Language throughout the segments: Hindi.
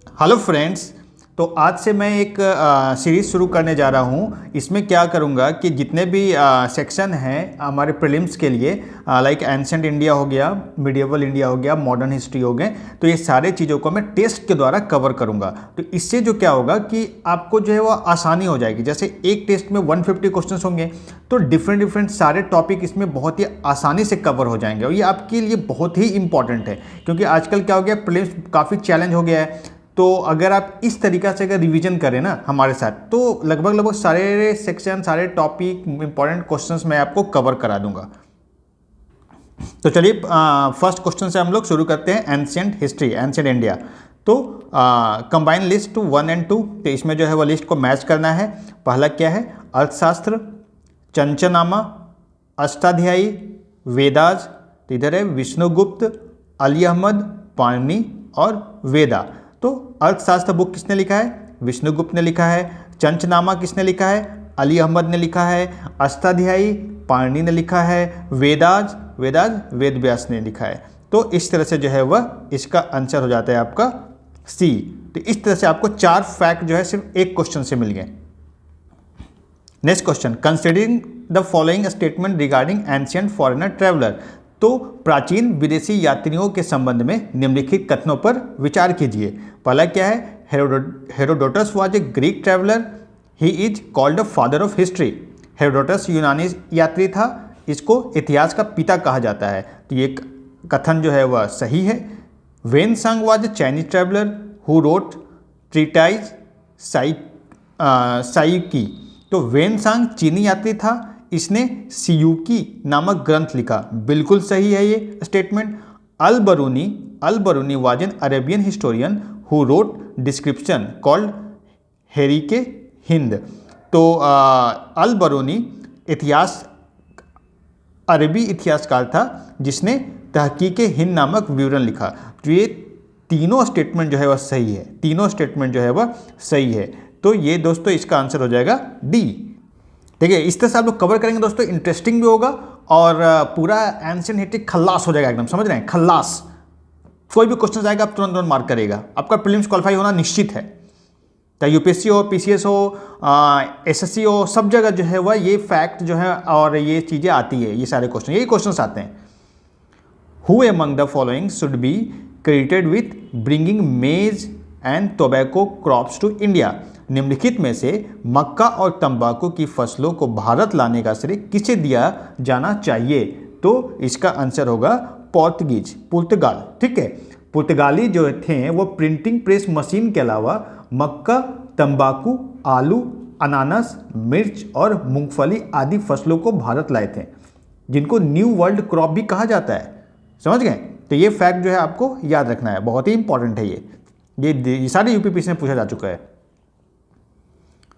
Hello friends. तो आज से मैं एक सीरीज़ शुरू करने जा रहा हूँ। इसमें क्या करूँगा कि जितने भी सेक्शन हैं हमारे प्रीलिम्स के लिए, लाइक एंशेंट इंडिया हो गया, मिडिएवल इंडिया हो गया, मॉडर्न हिस्ट्री हो गए, तो ये सारे चीज़ों को मैं टेस्ट के द्वारा कवर करूँगा। तो इससे जो क्या होगा कि आपको जो है वो आसानी हो जाएगी। जैसे एक टेस्ट में 150 क्वेश्चन होंगे तो डिफरेंट सारे टॉपिक इसमें बहुत ही आसानी से कवर हो जाएंगे, और ये आपके लिए बहुत ही इंपॉर्टेंट है क्योंकि आजकल क्या हो गया, प्रीलिम्स काफ़ी चैलेंज हो गया है। तो अगर आप इस तरीक़ा से अगर रिवीजन करें ना हमारे साथ, तो लगभग सारे सेक्शन, सारे टॉपिक, इंपॉर्टेंट क्वेश्चंस मैं आपको कवर करा दूंगा। तो चलिए फर्स्ट क्वेश्चन से हम लोग शुरू करते हैं। Ancient history, ancient India. तो कंबाइन लिस्ट 1 और 2, तो इसमें जो है वो लिस्ट को मैच करना है। पहला क्या है? अर्थशास्त्र, चंचनामा, अष्टाध्यायी, वेदाज। तो इधर है विष्णुगुप्त, अली अहमद, पाणिनि और वेदा। तो अर्थशास्त्र बुक किसने लिखा है? विष्णुगुप्त ने लिखा है। चंचनामा किसने लिखा है? अली अहमद ने लिखा है। अष्टाध्यायी पाणिनि ने लिखा है। वेदाज वेद व्यास ने लिखा है। तो इस तरह से जो है वह इसका आंसर हो जाता है आपका सी। तो इस तरह से आपको 4 फैक्ट जो है सिर्फ एक क्वेश्चन से मिल गए। Next question, considering the following statement regarding ancient foreigner traveller. तो प्राचीन विदेशी यात्रियों के संबंध में निम्नलिखित कथनों पर विचार कीजिए। पहला क्या है? Herodotus was a Greek traveller, he is called the father of history. Herodotus यूनानी यात्री था, इसको इतिहास का पिता कहा जाता है। तो ये कथन जो है वह सही है। Hiuen Tsang was a Chinese traveller who wrote treatise psyche. तो वेन सांग चीनी यात्री था, इसने सियूकी नामक ग्रंथ लिखा। बिल्कुल सही है ये statement. Al Biruni was an Arabian historian who wrote description called हेरिके हिंद। तो अल बरूनी अरबी इतिहासकार था जिसने तहकीके हिंद नामक विवरण लिखा। तो ये तीनों स्टेटमेंट जो है वह सही है, तीनों स्टेटमेंट जो है वह सही है। तो ये दोस्तों इसका आंसर हो जाएगा डी। ठीक है, इस तरह से आप लोग कवर करेंगे दोस्तों, इंटरेस्टिंग भी होगा और पूरा एंशिएंट हिस्ट्री खल्लास हो जाएगा एकदम। समझ रहे हैं? खल्लास। कोई भी क्वेश्चन आएगा आप तुरंत मार्क करेगा। आपका प्रीलिम्स क्वालिफाई होना निश्चित है। चाहे यूपीएससी हो, पीसीएस हो, एसएससी हो, सब जगह जो है वह ये फैक्ट जो है और ये चीज़ें आती है, ये सारे क्वेश्चन, यही क्वेश्चन आते हैं। Who among the following should be credited with bringing maize and tobacco crops to India. निम्नलिखित में से मक्का और तंबाकू की फसलों को भारत लाने का श्रेय किसे दिया जाना चाहिए? तो इसका आंसर होगा पुर्तगाल। ठीक है, पुर्तगाली जो थे वो प्रिंटिंग प्रेस मशीन के अलावा मक्का, तंबाकू, आलू, अनानास, मिर्च और मूंगफली आदि फसलों को भारत लाए थे, जिनको न्यू वर्ल्ड क्रॉप भी कहा जाता है। समझ गए? तो ये फैक्ट जो है आपको याद रखना है, बहुत ही इंपॉर्टेंट है ये सारे यूपीपीएससी में पूछा जा चुका है।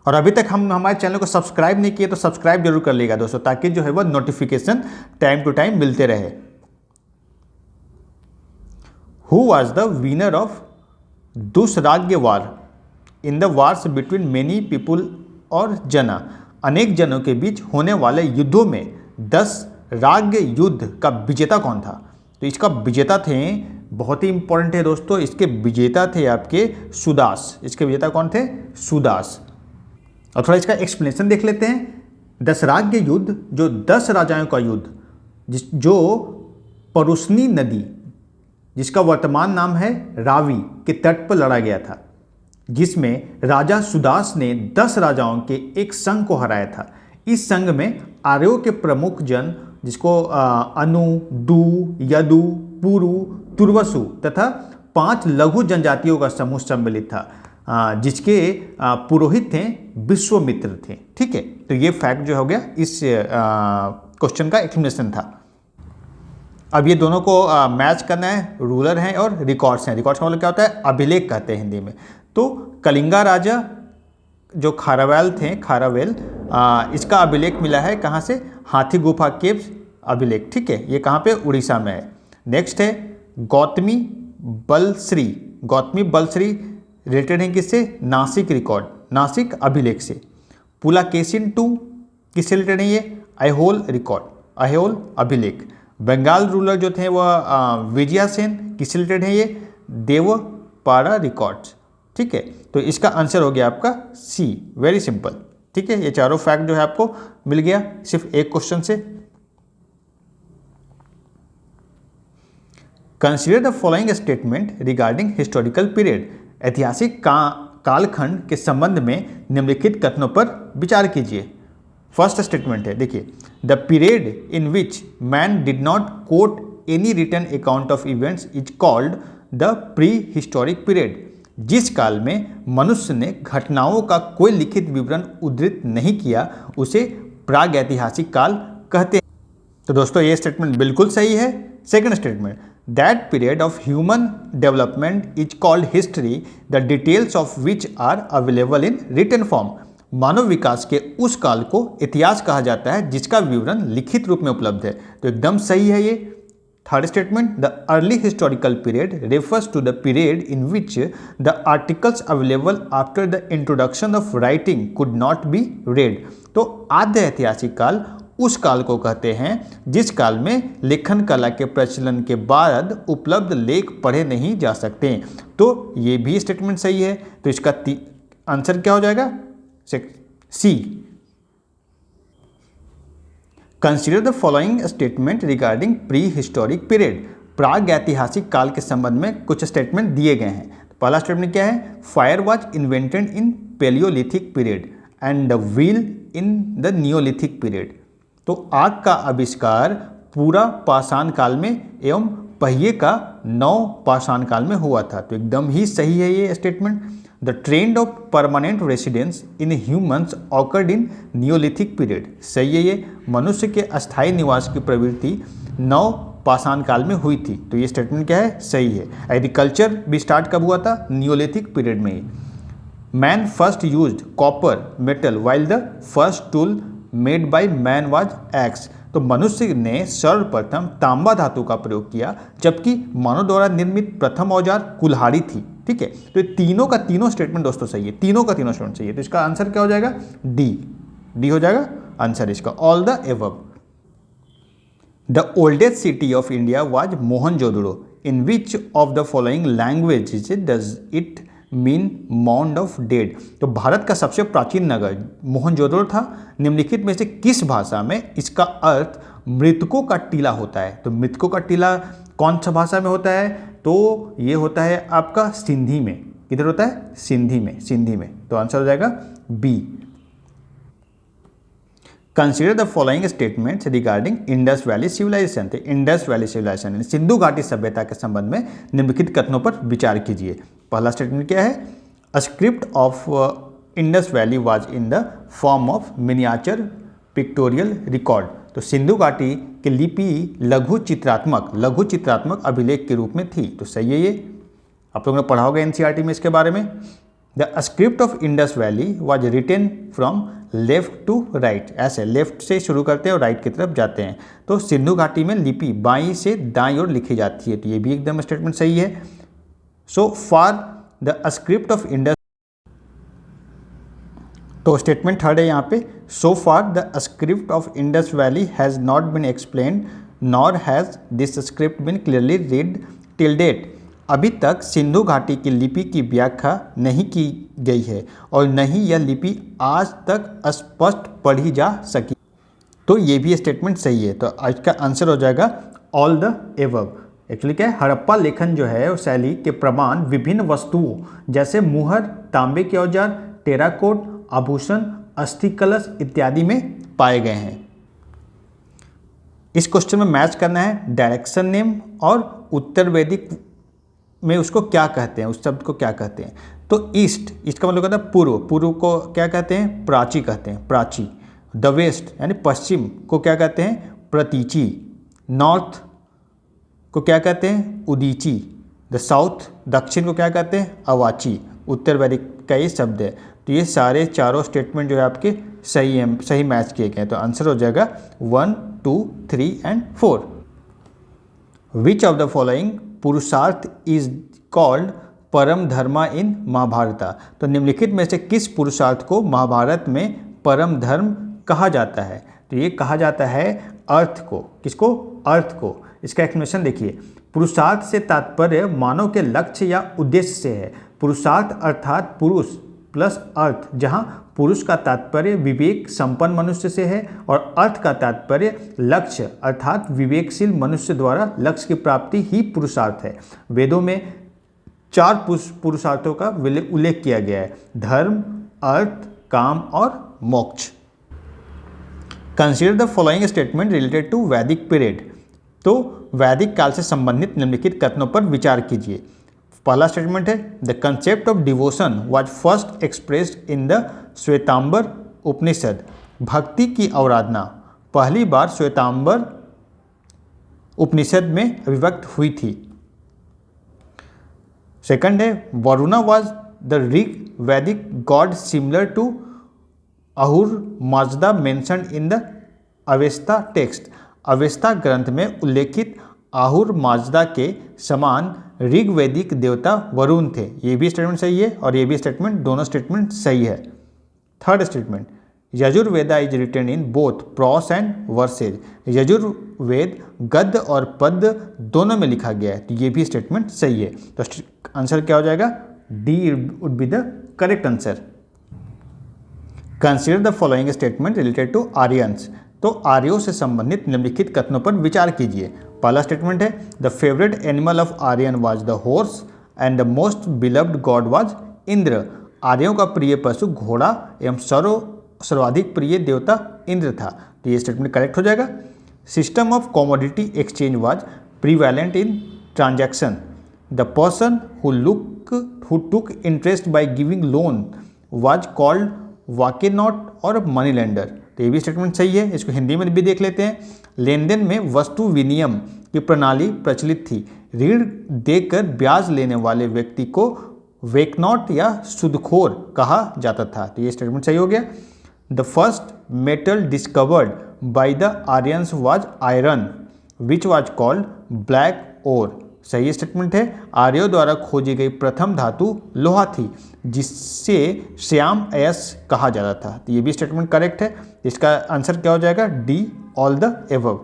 और अभी तक हम हमारे चैनल को सब्सक्राइब नहीं किए तो सब्सक्राइब जरूर कर लीजिएगा दोस्तों, ताकि जो है वह नोटिफिकेशन टाइम टू टाइम मिलते रहे। Who was the winner of Dasarajna war in the wars between many people और जना। अनेक जनों के बीच होने वाले युद्धों में 10 राज्य युद्ध का विजेता कौन था? तो इसका विजेता थे, बहुत ही इंपॉर्टेंट है दोस्तों, इसके विजेता थे आपके सुदास। इसके विजेता कौन थे? सुदास। और थोड़ा इसका एक्सप्लेनेशन देख लेते हैं। दशराज्य युद्ध, जो 10 राजाओं का युद्ध, जो परुस्नी नदी, जिसका वर्तमान नाम है रावी, के तट पर लड़ा गया था, जिसमें राजा सुदास ने 10 राजाओं के एक संघ को हराया था। इस संघ में आर्यों के प्रमुख जन, जिसको अनु, डू, यदु, पुरु, तुर्वसु तथा 5 लघु जनजातियों का समूह सम्मिलित था, जिसके पुरोहित थे विश्वामित्र थे। ठीक है, तो ये फैक्ट जो हो गया इस क्वेश्चन का एक्सप्लेनेशन था। अब ये दोनों को मैच करना है। रूलर हैं और रिकॉर्ड्स हैं। रिकॉर्ड्स का मतलब क्या होता है? अभिलेख कहते हैं हिंदी में। तो कलिंगा राजा जो खारावेल थे, इसका अभिलेख मिला है कहाँ से? हाथी गुफा केव्स अभिलेख। ठीक है, ये कहाँ पे? उड़ीसा में है। नेक्स्ट है गौतमी बलश्री रिलेटेड है किससे? नासिक रिकॉर्ड, नासिक अभिलेख से। पुलाकेशिन 2 किससे रिलेटेड है? ये ऐहोल रिकॉर्ड, ऐहोल अभिलेख। बंगाल रूलर जो थे वह विजयासेन, किससे रिलेटेड है? ये देवपारा रिकॉर्ड्स, ठीक है, तो इसका आंसर हो गया आपका सी, वेरी सिंपल। ठीक है, ये चारों फैक्ट जो है आपको मिल गया सिर्फ एक क्वेश्चन से। Consider the following statement regarding historical period. ऐतिहासिक कालखंड के संबंध में निम्नलिखित कथनों पर विचार कीजिए। फर्स्ट स्टेटमेंट है, देखिए, the period in which man did not quote any written account of events is called the prehistoric period. जिस काल में मनुष्य ने घटनाओं का कोई लिखित विवरण उद्धृत नहीं किया उसे प्राग ऐतिहासिक काल कहते हैं। तो दोस्तों ये स्टेटमेंट बिल्कुल सही है। Second statement, that period of human development is called history the details of which are available in written form. मानव विकास के उस काल को इतिहास कहा जाता है जिसका विवरण लिखित रूप में उपलब्ध है। तो एकदम सही है ये। Third statement, the early historical period refers to the period in which the articles available after the introduction of writing could not be read. तो आद्य ऐतिहासिक काल उस काल को कहते हैं जिस काल में लेखन कला के प्रचलन के बाद उपलब्ध लेख पढ़े नहीं जा सकते। तो ये भी स्टेटमेंट सही है। तो इसका आंसर क्या हो जाएगा? C. Consider the following statement regarding prehistoric period. प्राग ऐतिहासिक काल के संबंध में कुछ स्टेटमेंट दिए गए हैं। पहला स्टेटमेंट क्या है? Fire was invented in paleolithic period and the wheel in the neolithic period. तो आग का आविष्कार पूरा पाषाण काल में एवं पहिए का नव पाषाण काल में हुआ था। तो एकदम ही सही है ये statement. The trend of permanent residence in humans occurred in Neolithic period. सही है ये। मनुष्य के अस्थायी निवास की प्रवृत्ति नव पाषाण काल में हुई थी। तो ये स्टेटमेंट क्या है? सही है। एग्रीकल्चर भी स्टार्ट कब हुआ था? नियोलिथिक पीरियड में ही। Man first used copper metal while the first tool made by man was axe. तो मनुष्य ने सर्वप्रथम तांबा धातु का प्रयोग किया जबकि मानव द्वारा निर्मित प्रथम औजार कुल्हाड़ी थी। ठीक है, तो तीनों का तीनों स्टेटमेंट दोस्तों सही है। तीनों का तीनों स्टेटमेंट सही है। तो इसका आंसर क्या हो जाएगा? डी। डी हो जाएगा आंसर इसका, all the above. The oldest city of India was Mohenjodaro. In which of the following language does it mean mound of dead. तो भारत का सबसे प्राचीन नगर मोहनजोदड़ो था। निम्नलिखित में से किस भाषा में इसका अर्थ मृतकों का टीला होता है? तो मृतकों का टीला कौन सा भाषा में होता है? तो ये होता है आपका सिंधी में। किधर होता है? सिंधी में। सिंधी में। तो आंसर हो जाएगा B. Consider the following statements regarding Indus valley civilisation. तो इंडस वैली सिविलाइजेशन सिंधु घाटी सभ्यता के संबंध में निम्नलिखित कथनों पर विचार कीजिए। पहला स्टेटमेंट क्या है? A script of Indus valley was in the form of miniature pictorial record. तो सिंधु घाटी की लिपि लघु चित्रात्मक अभिलेख के रूप में थी। तो सही है ये। आप लोगों ने पढ़ा होगा एनसीईआरटी में इसके बारे में। The script of Indus valley was written from left to right. ऐसे लेफ्ट से शुरू करते हैं और राइट की तरफ जाते हैं। तो सिंधु घाटी में लिपि बाईं से दाईं ओर लिखी जाती है। तो ये भी एकदम स्टेटमेंट सही है। So for the script of Indus, तो स्टेटमेंट थर्ड है यहाँ पे, so far the script of Indus valley has not been explained nor has this script been clearly read till date. अभी तक सिंधु घाटी की लिपि की व्याख्या नहीं की गई है और न ही यह लिपि आज तक स्पष्ट पढ़ी जा सकी। तो ये भी स्टेटमेंट सही है। तो आज का आंसर हो जाएगा ऑल द एबव। एक्चुअली क्या है? हड़प्पा लेखन जो है उस शैली के प्रमाण विभिन्न वस्तुओं जैसे मुहर, तांबे के औजार, टेराकोट, आभूषण, अस्थि कलश इत्यादि में पाए गए हैं। इस क्वेश्चन में मैच करना है डायरेक्शन नेम और उत्तर वैदिक में उसको क्या कहते हैं, उस शब्द को क्या कहते हैं। तो ईस्ट, इसका मतलब होता है पूर्व। पूर्व को क्या कहते हैं? प्राची कहते हैं, प्राची। द वेस्ट यानी पश्चिम को क्या कहते हैं? प्रतीची। नॉर्थ को क्या कहते हैं? उदीची। द साउथ, दक्षिण को क्या कहते हैं? अवाची। उत्तर वैदिक का ये शब्द है। तो ये सारे चारों स्टेटमेंट जो है आपके सही है, सही मैच किए गए हैं। तो आंसर हो जाएगा 1, 2, 3 and 4। Which of the following पुरुषार्थ इज कॉल्ड परम धर्मा इन महाभारता। तो निम्नलिखित में से किस पुरुषार्थ को महाभारत में परम धर्म कहा जाता है? तो ये कहा जाता है अर्थ को। किसको? अर्थ को। इसका एक्सप्लेनेशन देखिए। पुरुषार्थ से तात्पर्य मानव के लक्ष्य या उद्देश्य से है। पुरुषार्थ अर्थात पुरुष प्लस अर्थ, जहाँ पुरुष का तात्पर्य विवेक संपन्न मनुष्य से है और अर्थ का तात्पर्य लक्ष्य अर्थात विवेकशील मनुष्य द्वारा लक्ष्य की प्राप्ति ही पुरुषार्थ है। वेदों में 4 पुरुषार्थों का उल्लेख किया गया है: धर्म, अर्थ, काम और मोक्ष। Consider the following statement related to Vedic period. तो वैदिक काल से संबंधित निम्नलिखित कथनों पर विचार कीजिए। पहला स्टेटमेंट है, the concept of devotion was first expressed in the Shvetambar Upanishad. भक्ति की आराधना पहली बार श्वेतांबर उपनिषद में अभिव्यक्त हुई थी। सेकंड है, Varuna was the Rig Vedic god similar to Ahura Mazda mentioned in the Avesta text. Avesta ग्रंथ में उल्लेखित आहुर माजदा के समान ऋग्वैदिक देवता वरुण थे। ये भी स्टेटमेंट सही है और ये भी स्टेटमेंट, दोनों स्टेटमेंट सही है। Third statement, Yajurveda is written in both prose and verses. Yajurveda गद्य और पद्य दोनों में लिखा गया है, तो ये भी स्टेटमेंट सही है। तो आंसर क्या हो जाएगा? D would be the correct answer. Consider the following statement related to Aryans. तो आर्यों से संबंधित निम्नलिखित कथनों पर विचार कीजिए। पहला स्टेटमेंट है, the favourite animal of Aryan was the horse and the most beloved god was Indra. आर्यों का प्रिय पशु घोड़ा एवं सर्वाधिक प्रिय देवता इंद्र था। तो ये स्टेटमेंट करेक्ट हो जाएगा। System of commodity exchange was prevalent in transaction. The person who took interest by giving loan was called Vekanata और मनी लेंडर। तो ये भी स्टेटमेंट सही है। इसको हिंदी में भी देख लेते हैं। लेन देन में वस्तु विनिमय की प्रणाली प्रचलित थी। ऋण देकर ब्याज लेने वाले व्यक्ति को वेकनॉट या सुदखोर कहा जाता था। तो ये स्टेटमेंट सही हो गया। The first metal discovered by the Aryans was iron which was called black ore. सही स्टेटमेंट है। आर्यों द्वारा खोजी गई प्रथम धातु लोहा थी जिससे श्याम अयस कहा जाता था। तो ये भी स्टेटमेंट करेक्ट है। इसका आंसर क्या हो जाएगा? D, all the above.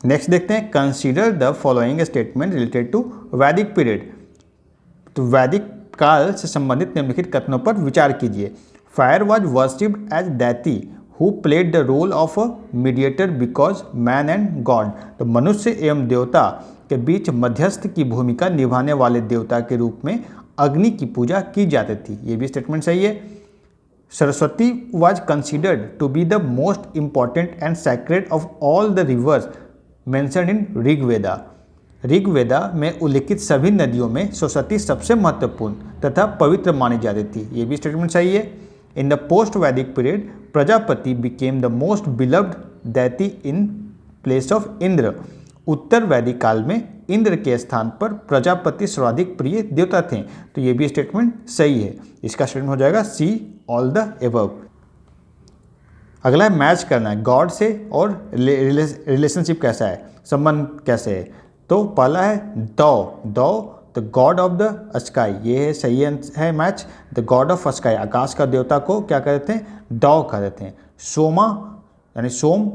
Next देखते हैं, consider the following statement related to Vedic period. तो वैदिक काल से संबंधित निम्नलिखित कथनों पर विचार कीजिए। Fire was worshipped as deity who played the role of a mediator because man and god. तो मनुष्य एवं देवता के बीच मध्यस्थ की भूमिका निभाने वाले देवता के रूप में अग्नि की पूजा की जाती थी। ये भी स्टेटमेंट सही है। Saraswati was considered to be the most important and sacred of all the rivers mentioned in Rigveda. Rigveda में उल्लिखित सभी नदियों में सरस्वती सबसे महत्वपूर्ण तथा पवित्र मानी जाती थी। ये भी स्टेटमेंट सही है। In the post Vedic period Prajapati became the most beloved deity in place of Indra. उत्तर वैदिक काल में इंद्र के स्थान पर प्रजापति सर्वाधिक प्रिय देवता थे। तो ये भी स्टेटमेंट सही है। इसका स्टेटमेंट हो जाएगा सी, ऑल द एबव। अगला है मैच करना है गॉड से और रिलेशनशिप कैसा है, संबंध कैसे है। तो पहला है Dyaus the god of the sky. ये है सही है match. The god of sky, आकाश का देवता को क्या कहते हैं? दो कहते हैं। सोमा यानी सोम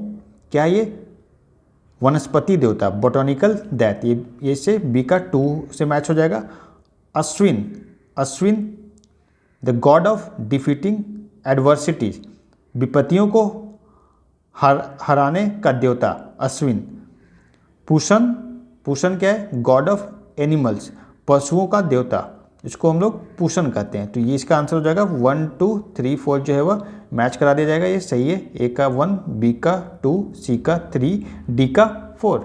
क्या है? ये वनस्पति देवता, बोटॉनिकल दैट। ये से बी का 2 से मैच हो जाएगा। Ashvin the god of defeating adversities, विपत्तियों को हराने का देवता अश्विन। पूषण क्या है? गॉड ऑफ एनिमल्स, पशुओं का देवता, इसको हम लोग पूषण कहते हैं। तो ये इसका आंसर हो जाएगा 1, 2, 3, 4 जो है वह मैच करा दिया जाएगा। ये सही है। ए का 1, बी का 2, सी का 3, डी का 4।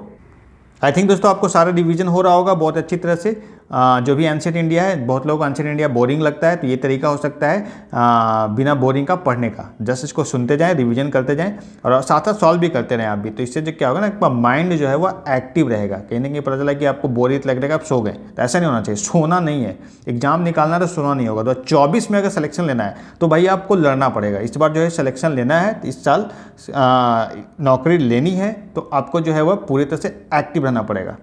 आई थिंक दोस्तों आपको सारा रिवीजन हो रहा होगा बहुत अच्छी तरह से। जो भी एंशिएंट इंडिया है, बहुत लोग एंशिएंट इंडिया बोरिंग लगता है, तो ये तरीका हो सकता है बिना बोरिंग का पढ़ने का। जस्ट इसको सुनते जाएं, रिवीजन करते जाएं और साथ साथ सॉल्व भी करते रहें आप भी। तो इससे जो क्या होगा ना, आपका माइंड जो है वो एक्टिव रहेगा। कहीं ना कहीं पता चला कि आपको बोरियत लग रहा है, आप सो गए, तो ऐसा नहीं होना चाहिए। सोना नहीं है, एग्जाम निकालना तो सोना नहीं होगा। 2024 में अगर सिलेक्शन लेना है तो भाई आपको लड़ना पड़ेगा। इस बार जो है सिलेक्शन लेना है, इस साल नौकरी लेनी है, तो आपको जो है वह पूरी तरह से एक्टिव रहना पड़ेगा।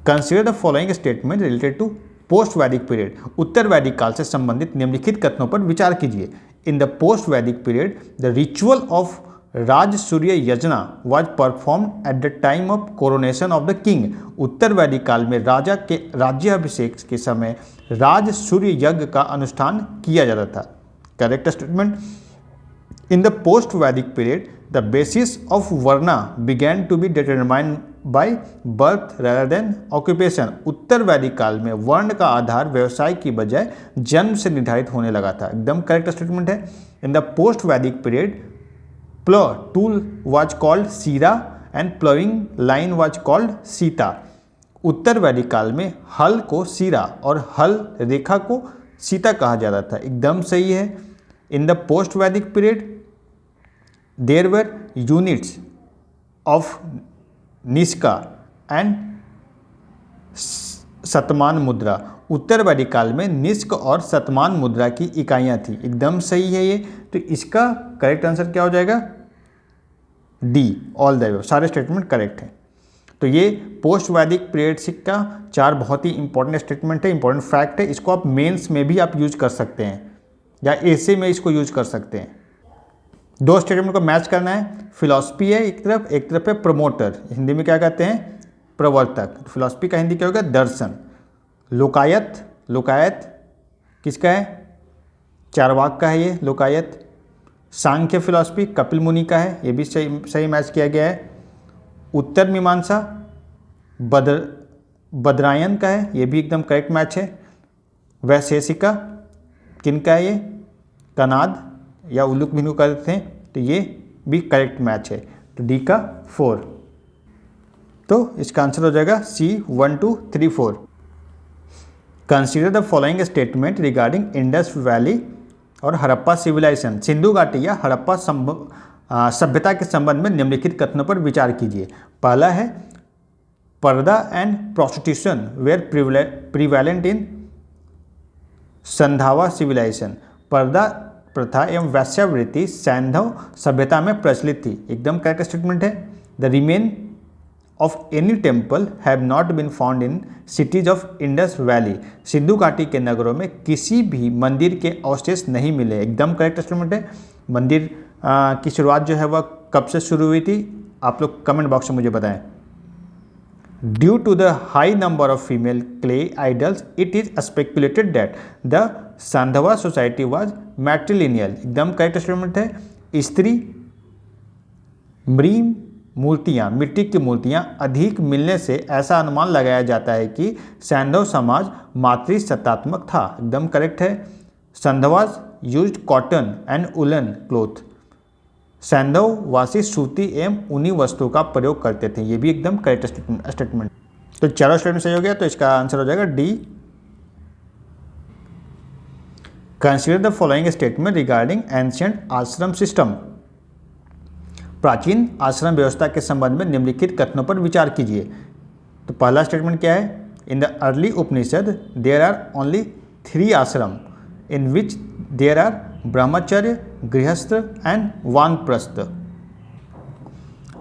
Consider the following statement related to post Vedic period. उत्तर वैदिक काल से संबंधित निम्नलिखित कथनों पर विचार कीजिए। In the post Vedic period the ritual of Rajasuya yajna was perform at the time of coronation of the king. उत्तर वैदिक काल में राजा के राज्याभिषेक के समय राजसूय यज्ञ का अनुष्ठान किया जाता था। Correct statement. In the post Vedic period the basis of varna began to be determined by birth rather than occupation. उत्तर वैदिक काल में वर्ण का आधार व्यवसाय की बजाय जन्म से निर्धारित होने लगा था। एकदम करेक्ट स्टेटमेंट है। In the post Vedic period plough tool was called sira and ploughing line was called sita. उत्तर वैदिक काल में हल को सीरा और हल रेखा को सीता कहा जाता था। एकदम सही है। In the post Vedic period there were units of nishka and shatamana मुद्रा। उत्तर वैदिक काल में निष्क और शतमान मुद्रा की इकाइयाँ थी। एकदम सही है ये। तो इसका करेक्ट आंसर क्या हो जाएगा? D, all the way. सारे स्टेटमेंट करेक्ट हैं। तो ये पोस्ट वैदिक पीरियड का 4 बहुत ही इंपॉर्टेंट स्टेटमेंट है, इंपॉर्टेंट फैक्ट है। इसको आप मेंस में भी आप यूज कर सकते हैं या एसे में इसको यूज कर सकते हैं। 2 स्टेटमेंट को मैच करना है। फिलॉसफी है एक तरफ है प्रमोटर। हिंदी में क्या कहते हैं? प्रवर्तक। फिलॉसफी का हिंदी क्या होगा? दर्शन। लोकायत किसका है? चारवाक का है ये लोकायत। सांख्य फिलॉसफी कपिल मुनि का है, ये भी सही मैच किया गया है। उत्तर मीमांसा बद्रायन का है, ये भी एकदम करेक्ट मैच है। वैशेषिका किनका है? ये कनाद या उल्लुक भिन्नु करते हैं, तो ये भी करेक्ट मैच है। तो डी का 4। तो इसका आंसर हो जाएगा सी 1 2 3 4। Consider the following statement regarding Indus valley और हड़प्पा सिविलाइजेशन। सिंधु घाटी या हड़प्पा सभ्यता के संबंध में निम्नलिखित कथनों पर विचार कीजिए। पहला है purdah and prostitution were prevalent in Saindhava civilisation. पर्दा प्रथा एवं वैश्यावृत्ति सैंधव सभ्यता में प्रचलित थी। एकदम करेक्ट स्टेटमेंट है। The remain of any temple have not been found in cities of Indus valley. Sindhu घाटी के नगरों में किसी भी मंदिर के अवशेष नहीं मिले। एकदम करेक्ट स्टेटमेंट है। मंदिर की शुरुआत जो है वह कब से शुरू हुई थी? आप लोग कमेंट बॉक्स में मुझे बताएं। Due to the high number of female clay idols it is speculated that the Saindhava society was matrilineal. एकदम करेक्ट स्टेटमेंट है। स्त्री मृम मूर्तियाँ, मिट्टी की मूर्तियाँ अधिक मिलने से ऐसा अनुमान लगाया जाता है कि सैंधव समाज मातृसत्तात्मक था। एकदम करेक्ट है। Saindhavas used cotton and woollen cloth. सैंधववासी सूती एवं ऊनी वस्तुओं का प्रयोग करते थे। ये भी एकदम करेक्ट स्टेटमेंट। तो चारों स्टेटमेंट सही हो गया। तो इसका आंसर हो जाएगा D. Consider the following statement regarding ancient आश्रम सिस्टम। प्राचीन आश्रम व्यवस्था के संबंध में निम्नलिखित कथनों पर विचार कीजिए। तो पहला स्टेटमेंट क्या है? In the early Upanishad there are only 3 ashram in which there are ब्रह्मचर्य, गृहस्थ एंड वानप्रस्थ।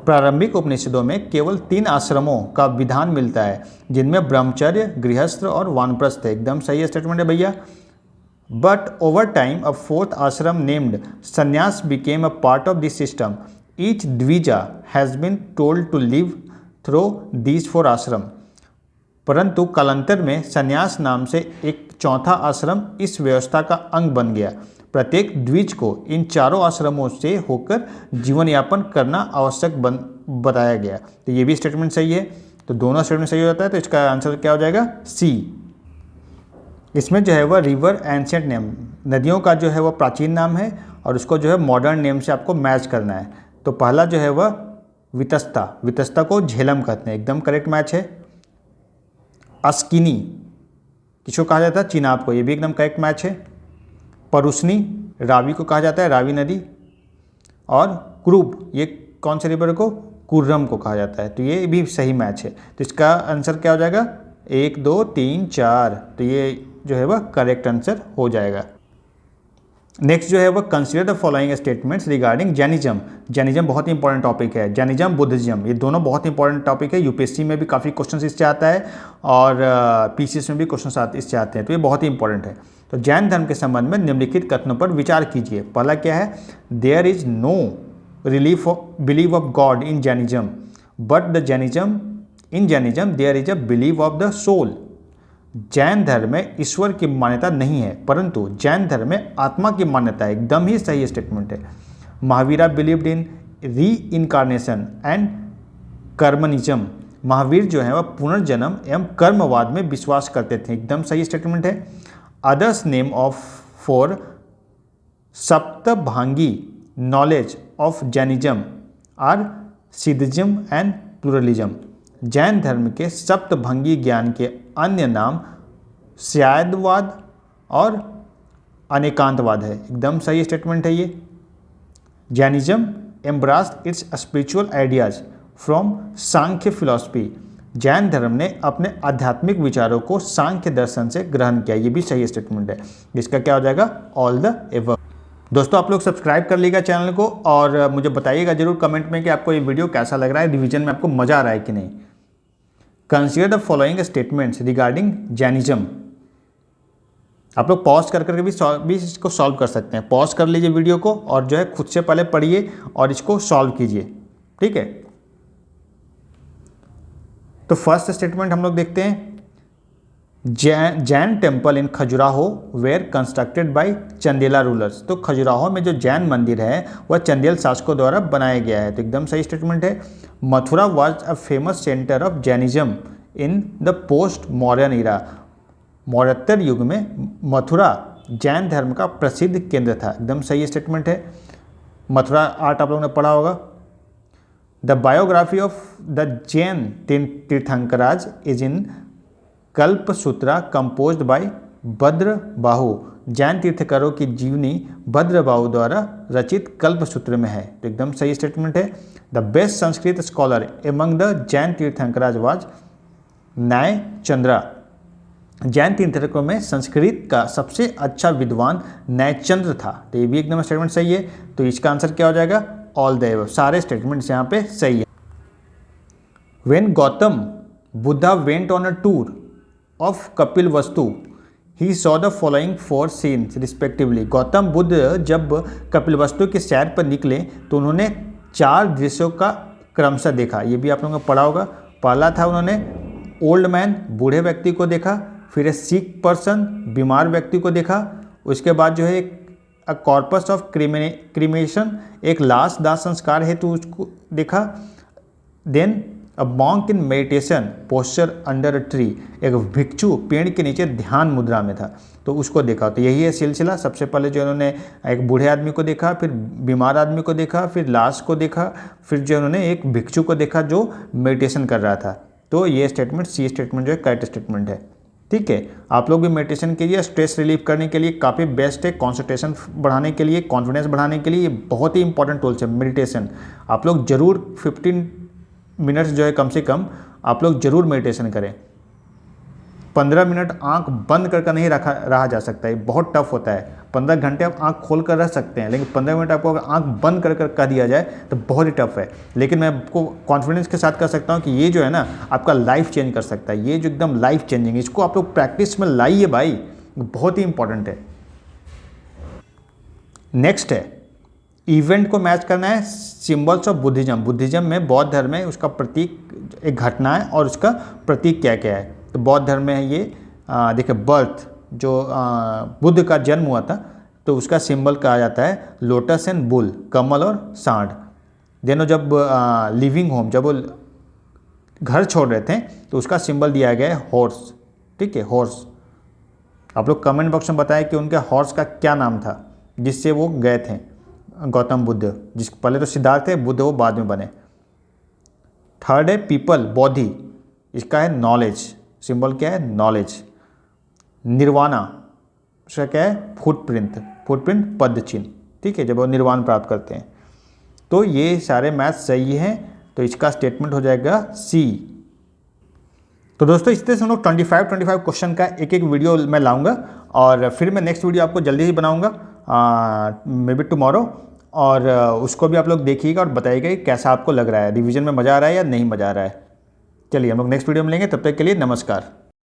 प्रारंभिक उपनिषदों में केवल 3 आश्रमों का विधान मिलता है जिनमें ब्रह्मचर्य, गृहस्थ और वानप्रस्थ है। एकदम सही स्टेटमेंट है भैया। But over time a 4th आश्रम नेम्ड संन्यास became a part of this system. Each Dvija has been told to live through these 4 आश्रम। परंतु कालांतर में संन्यास नाम से एक 4था आश्रम इस व्यवस्था का अंग बन गया। प्रत्येक द्विज को इन 4 आश्रमों से होकर जीवन यापन करना आवश्यक बताया गया। तो ये भी स्टेटमेंट सही है। तो दोनों स्टेटमेंट सही हो जाता है। तो इसका आंसर क्या हो जाएगा? सी। इसमें जो है वह रिवर एंशिएंट नेम, नदियों का जो है वह प्राचीन नाम है और उसको जो है मॉडर्न नेम से आपको मैच करना है। तो पहला जो है वह वितस्ता को झेलम कहते हैं। एकदम करेक्ट मैच है। अस्किनी किसको कहा जाता है? चिनाब को। ये भी एकदम करेक्ट मैच है। परुष्णी रावी को कहा जाता है, रावी नदी। और क्रूब ये कौन से रिवर को? कुर्रम को कहा जाता है। तो ये भी सही मैच है। तो इसका आंसर क्या हो जाएगा? 1 2 3 4। तो ये जो है वह करेक्ट आंसर हो जाएगा। नेक्स्ट जो है वह consider the following statements regarding Jainism. Jainism बहुत ही इंपॉर्टेंट टॉपिक है। जैनिज्म, बुद्धिज्म, ये दोनों बहुत इंपॉर्टेंट टॉपिक है। यूपीएससी में भी काफ़ी क्वेश्चन इससे आता है और पीसीएस में भी क्वेश्चन इससे आते हैं। तो ये बहुत ही इंपॉर्टेंट है। तो जैन धर्म के संबंध में निम्नलिखित कथनों पर विचार कीजिए। पहला क्या है? There is no belief of God in Jainism, but in Jainism there is a belief of the soul. Jain धर्म में ईश्वर की मान्यता नहीं है, परंतु जैन धर्म में आत्मा की मान्यता है। एकदम ही सही स्टेटमेंट है। महावीरा बिलीव्ड इन री इनकारनेशन एंड कर्मनिज्म। महावीर जो है वह पुनर्जन्म एवं कर्मवाद में विश्वास करते थे। एकदम सही स्टेटमेंट है। Others name of for Saptabhangi knowledge of Jainism are siddhism and pluralism. Jain धर्म के सप्तभंगी ज्ञान के अन्य नाम स्यादवाद और अनेकांतवाद है। एकदम सही स्टेटमेंट है ये। Jainism embraced its spiritual ideas from Samkhya philosophy. Jain धर्म ने अपने आध्यात्मिक विचारों को सांख्य दर्शन से ग्रहण किया। ये भी सही स्टेटमेंट है। इसका क्या हो जाएगा? All the above. दोस्तों आप लोग सब्सक्राइब कर लीजिएगा चैनल को और मुझे बताइएगा जरूर कमेंट में कि आपको ये वीडियो कैसा लग रहा है, रिवीजन में आपको मज़ा आ रहा है कि नहीं। Consider the following statements regarding Jainism. आप लोग पॉज कर करके भी इसको सॉल्व कर सकते हैं। पॉज कर लीजिए वीडियो को और जो है खुद से पहले पढ़िए और इसको सॉल्व कीजिए, ठीक है। तो फर्स्ट स्टेटमेंट हम लोग देखते हैं। Jain temple in Khajuraho were constructed by Chandela rulers. तो खजुराहो में जो जैन मंदिर है वह चंदेल शासकों द्वारा बनाया गया है। तो एकदम सही स्टेटमेंट है। Mathura was a famous centre of Jainism in the post modern era. मौर्योत्तर युग में मथुरा जैन धर्म का प्रसिद्ध केंद्र था। एकदम सही स्टेटमेंट है। मथुरा आर्ट आप लोगों ने पढ़ा होगा। The biography of the Jain Tirthankaras is in Kalpasutra composed by Bhadrabahu. Jain तीर्थंकरों की जीवनी भद्रबाहु द्वारा रचित कल्पसूत्र में है। तो एकदम सही स्टेटमेंट है। The best Sanskrit scholar among the Jain तीर्थंकराज was न्याय चंद्रा। जैन तीर्थंकरों में संस्कृत का सबसे अच्छा विद्वान न्यायचंद्र था। तो ये भी एकदम स्टेटमेंट सही है। तो इसका आंसर क्या हो जाएगा? All the above. सारे स्टेटमेंट्स यहाँ पे सही है। When Gautam Buddha went on a tour of Kapilavastu he saw the following 4 scenes respectively. Gautam Buddh जब कपिलवस्तु के सैर पर निकले तो उन्होंने 4 दृश्यों का क्रमशः देखा। ये भी आप लोगों को पढ़ा होगा। पहला था उन्होंने ओल्ड मैन बूढ़े व्यक्ति को देखा, फिर ए सिक पर्सन बीमार व्यक्ति को देखा, उसके बाद जो है एक कॉर्पस ऑफ क्रीमेशन एक लाश दाह संस्कार हेतु उसको देखा। Then a monk in meditation posture under a tree. एक भिक्षु पेड़ के नीचे ध्यान मुद्रा में था तो उसको देखा। तो यही है सिलसिला। सबसे पहले जो उन्होंने एक बूढ़े आदमी को देखा, फिर बीमार आदमी को देखा, फिर लाश को देखा, फिर जो उन्होंने एक भिक्षु को देखा जो मेडिटेशन कर रहा था। तो ये स्टेटमेंट सी स्टेटमेंट जो है करेक्ट स्टेटमेंट है, ठीक है। आप लोग भी मेडिटेशन कीजिए। स्ट्रेस रिलीफ करने के लिए काफ़ी बेस्ट है। कॉन्सेंट्रेशन बढ़ाने के लिए, कॉन्फिडेंस बढ़ाने के लिए ये बहुत ही इंपॉर्टेंट टूल्स है मेडिटेशन। आप लोग जरूर 15 मिनट्स जो है कम से कम आप लोग जरूर मेडिटेशन करें। 15 मिनट आंख बंद करके नहीं रहा जा सकता है, बहुत टफ होता है। 15 घंटे आप आंख खोल कर रह सकते हैं, लेकिन 15 मिनट आपको अगर आंख बंद कर कह दिया जाए तो बहुत ही टफ है। लेकिन मैं आपको कॉन्फिडेंस के साथ कह सकता हूँ कि ये जो है ना आपका लाइफ चेंज कर सकता है। ये जो एकदम लाइफ चेंजिंग, इसको आप लोग प्रैक्टिस में लाइए भाई, बहुत ही इंपॉर्टेंट है। नेक्स्ट है इवेंट को मैच करना है सिंबल्स ऑफ बुद्धिज्म। बुद्धिज्म में बौद्ध धर्म में उसका प्रतीक एक घटना है और उसका प्रतीक क्या क्या है। तो बौद्ध धर्म में है ये देखिए बर्थ जो बुद्ध का जन्म हुआ था तो उसका सिंबल कहा जाता है लोटस एंड बुल, कमल और सांड। देनो जब लिविंग होम जब वो घर छोड़ रहे थे तो उसका सिंबल दिया गया है हॉर्स, ठीक है, हॉर्स। आप लोग कमेंट बॉक्स में बताएं कि उनके हॉर्स का क्या नाम था जिससे वो गए थे गौतम बुद्ध। जिस पहले तो सिद्धार्थ थे, बुद्ध वो बाद में बने। थर्ड है पीपल बोधि, इसका है नॉलेज, सिंबल क्या है नॉलेज। निर्वाणा उसका क्या है फुटप्रिंट, फुटप्रिंट पद चिन्ह, ठीक है, जब वो निर्वाण प्राप्त करते हैं। तो ये सारे मैथ सही हैं, तो इसका स्टेटमेंट हो जाएगा सी। तो दोस्तों इस तरह से हम लोग 25 क्वेश्चन का एक एक वीडियो मैं लाऊंगा और फिर मैं नेक्स्ट वीडियो आपको जल्दी ही बनाऊंगा मे बी टुमारो, और उसको भी आप लोग देखिएगा और बताइएगा कि कैसा आपको लग रहा है, रिवीजन में मज़ा आ रहा है या नहीं मज़ा आ रहा है। चलिए हम लोग नेक्स्ट वीडियो में मिलेंगे, तब तक के लिए नमस्कार।